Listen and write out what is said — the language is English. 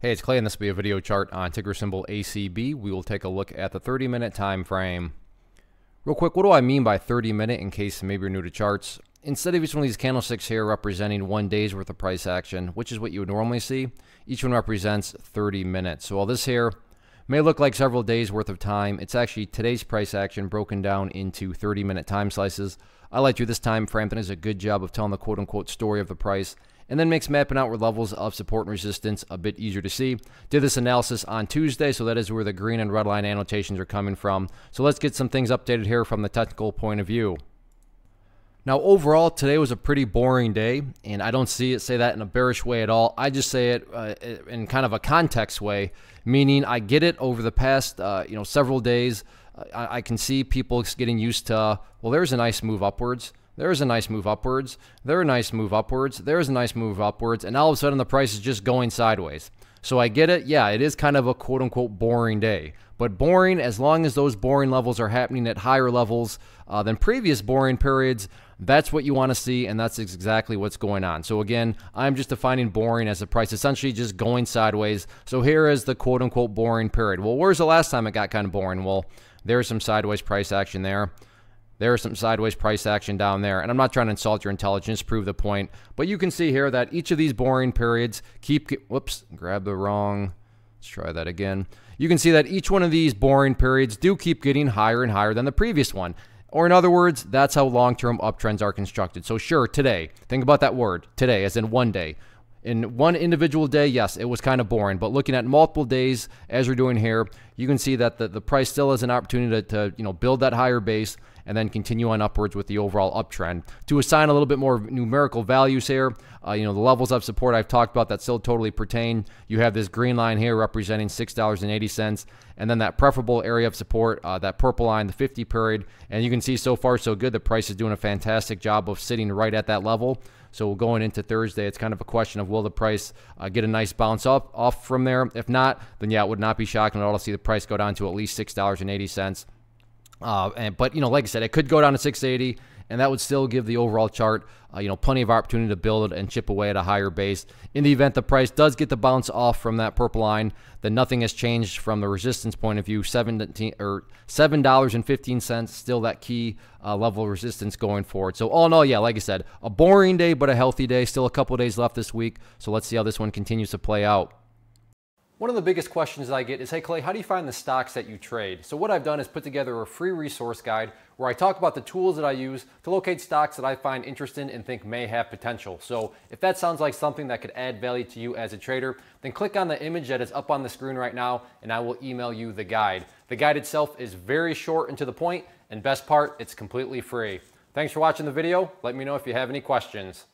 Hey, it's Clay, and this will be a video chart on ticker symbol ACB. We will take a look at the 30-minute time frame. Real quick, what do I mean by 30-minute in case maybe you're new to charts? Instead of each one of these candlesticks here representing 1 day's worth of price action, which is what you would normally see, each one represents 30 minutes. So while this here may look like several days worth of time, it's actually today's price action broken down into 30-minute time slices. I like through this time frame that does a good job of telling the quote-unquote story of the price, and then makes mapping out where levels of support and resistance a bit easier to see. Did this analysis on Tuesday, so that is where the green and red line annotations are coming from. So let's get some things updated here from the technical point of view. Now overall, today was a pretty boring day, and I don't say that in a bearish way at all. I just say it in kind of a context way, meaning I get it over the past several days. I can see people getting used to, well, there's a nice move upwards. There's a nice move upwards. There's a nice move upwards. There's a nice move upwards. And all of a sudden the price is just going sideways. So I get it. Yeah, it is kind of a quote unquote boring day. But boring, as long as those boring levels are happening at higher levels than previous boring periods, that's what you want to see. And that's exactly what's going on. So again, I'm just defining boring as the price essentially just going sideways. So here is the quote unquote boring period. Well, where's the last time it got kind of boring? Well, there's some sideways price action there. There's some sideways price action down there. And I'm not trying to insult your intelligence, prove the point. But you can see here that each of these boring periods let's try that again. You can see that each one of these boring periods do keep getting higher and higher than the previous one. Or in other words, that's how long-term uptrends are constructed. So sure, today, think about that word, today, as in one day. In one individual day, yes, it was kind of boring, but looking at multiple days, as we're doing here, you can see that the price still has an opportunity to build that higher base and then continue on upwards with the overall uptrend. To assign a little bit more numerical values here, the levels of support I've talked about that still totally pertain. You have this green line here representing $6.80, and then that preferable area of support, that purple line, the 50 period, and you can see so far so good. The price is doing a fantastic job of sitting right at that level. So going into Thursday, it's kind of a question of will the price get a nice bounce off from there? If not, then yeah, it would not be shocking at all to see the price go down to at least $6.80. But like I said, it could go down to 680, and that would still give the overall chart plenty of opportunity to build and chip away at a higher base. In the event the price does get the bounce off from that purple line, then nothing has changed from the resistance point of view. $7.15, still that key level of resistance going forward. So all in all, yeah, like I said, a boring day but a healthy day. Still a couple days left this week, so let's see how this one continues to play out. One of the biggest questions that I get is, hey Clay, how do you find the stocks that you trade? So what I've done is put together a free resource guide where I talk about the tools that I use to locate stocks that I find interesting and think may have potential. So if that sounds like something that could add value to you as a trader, then click on the image that is up on the screen right now and I will email you the guide. The guide itself is very short and to the point, and best part, it's completely free. Thanks for watching the video. Let me know if you have any questions.